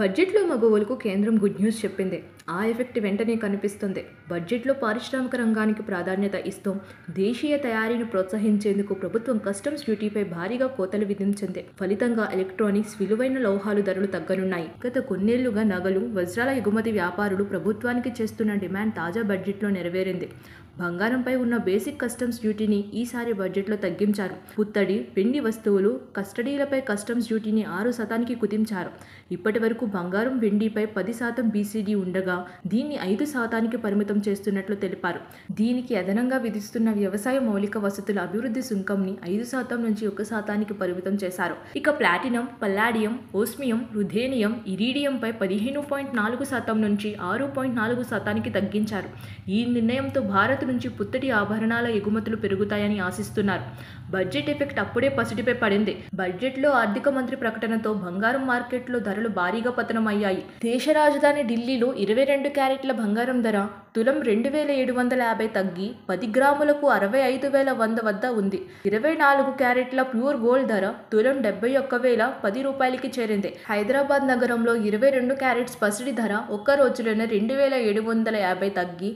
బడ్జెట్లో మగవాళ్ళకు కేంద్రం good news చెప్పింది. ఆ ఎఫెక్ట్ వెంటనే కనిపిస్తుంది. బడ్జెట్లో పారిశ్రామిక రంగానికి ప్రాధాన్యత ఇస్తూ దేశీయ తయారీని ప్రోత్సహించేందుకు ప్రభుత్వం కస్టమ్స్ డ్యూటీపై భారీగా కోతలు విధించింది. ఫలితంగా ఎలక్ట్రానిక్స్, విలువైన లోహాలు ధరలు తగ్గనున్నాయి. గత కొన్నేళ్లుగా నగలు, వజ్రాల ఎగుమతి వ్యాపారులు ప్రభుత్వానికి చేస్తున్న డిమాండ్ తాజా బడ్జెట్లో నెరవేరింది. బంగారంపై ఉన్న బేసిక్ కస్టమ్స్ డ్యూటీని ఈసారి బడ్జెట్లో తగ్గించారు. పుత్తడి, వెండి వస్తువులు, కస్టడీలపై కస్టమ్స్ డ్యూటీని 6% కుదించారు. ఇప్పటి వరకు బంగారం, వెండిపై 10% బీసీడీ ఉండగా దీన్ని 5% పరిమితం చేస్తున్నట్లు తెలిపారు. దీనికి అదనంగా విధిస్తున్న వ్యవసాయ మౌలిక వసతుల అభివృద్ధి సుంకంని 5% నుంచి 1% పరిమితం చేశారు. ఇక ప్లాటినం, పల్లాడియం, ఓస్మియం, రుథేనియం, ఇరీడియంపై 15.4% నుంచి 6.4% తగ్గించారు. ఈ నిర్ణయంతో భారత్ నుంచి పుత్తడి ఆభరణాల ఎగుమతులు పెరుగుతాయని ఆశిస్తున్నారు. బడ్జెట్ ఎఫెక్ట్ అప్పుడే పసిడిపై పడింది. బడ్జెట్లో ఆర్థిక మంత్రి ప్రకటనతో బంగారం మార్కెట్లో ధరలు భారీగా పతనమయ్యాయి. దేశ రాజధాని ఢిల్లీలో 22 క్యారెట్ల బంగారం ధర తులం 2,750 తగ్గి 10 గ్రాములకు 65,100 వద్ద ఉంది. 24 క్యారెట్ల ప్యూర్ గోల్డ్ ధర తులం 71,010 రూపాయలకి చేరింది. హైదరాబాద్ నగరంలో 22 క్యారెట్స్ పసిడి ధర ఒక్క రోజులోనే 2,750 తగ్గి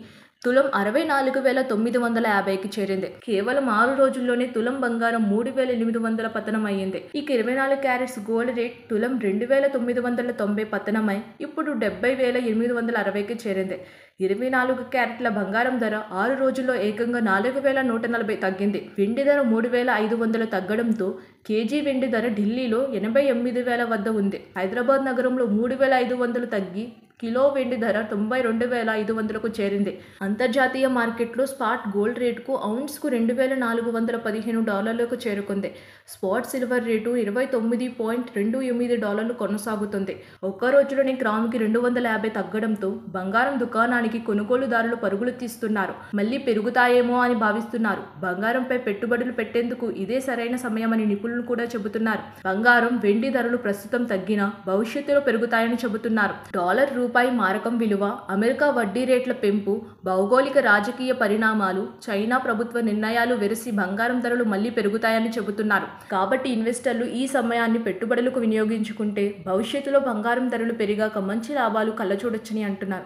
తులం 64,950కి చేరింది. కేవలం 6 రోజుల్లోనే తులం బంగారం 3,800 పతనమయ్యింది. ఇక 24 క్యారెట్స్ గోల్డ్ రేట్ తులం 2,990 పతనమై ఇప్పుడు 70,860కి చేరింది. 24 క్యారెట్ల బంగారం ధర 6 రోజుల్లో ఏకంగా 4,140 తగ్గింది. వెండి ధర 3,500 తగ్గడంతో కేజీ వెండి ధర ఢిల్లీలో 88,000 వద్ద ఉంది. హైదరాబాద్ నగరంలో 3,500 తగ్గి కిలో వెండి ధర 92,500కు చేరింది. అంతర్జాతీయ మార్కెట్లో స్పాట్ గోల్డ్ రేటుకు ఔన్స్కు $2,415కు చేరుకుంది. స్పాట్ సిల్వర్ రేటు $29.28 కొనసాగుతుంది. ఒక్క రోజులోనే గ్రాముకి 250 తగ్గడంతో బంగారం దుకాణానికి కొనుగోలుదారులు పరుగులు తీస్తున్నారు. మళ్లీ పెరుగుతాయేమో అని భావిస్తున్నారు. బంగారంపై పెట్టుబడులు పెట్టేందుకు ఇదే సరైన సమయమని నిపుణులు కూడా చెబుతున్నారు. బంగారం, వెండి ధరలు ప్రస్తుతం తగ్గినా భవిష్యత్తులో పెరుగుతాయని చెబుతున్నారు. డాలర్, రూపాయి మారకం విలువ, అమెరికా వడ్డీ రేట్ల పెంపు, భౌగోళిక రాజకీయ పరిణామాలు, చైనా ప్రభుత్వ నిర్ణయాలు వెరసి బంగారం ధరలు మళ్లీ పెరుగుతాయని చెబుతున్నారు. కాబట్టి ఇన్వెస్టర్లు ఈ సమయాన్ని పెట్టుబడులకు వినియోగించుకుంటే భవిష్యత్తులో బంగారం ధరలు పెరిగాక మంచి లాభాలు కళ్ళచూడొచ్చని అంటున్నారు.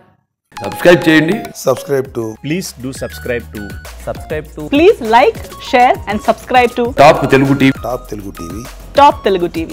సబ్స్క్రైబ్ చేయండి. Please do subscribe to. Please like, share and subscribe to top Telugu TV. Top Telugu TV.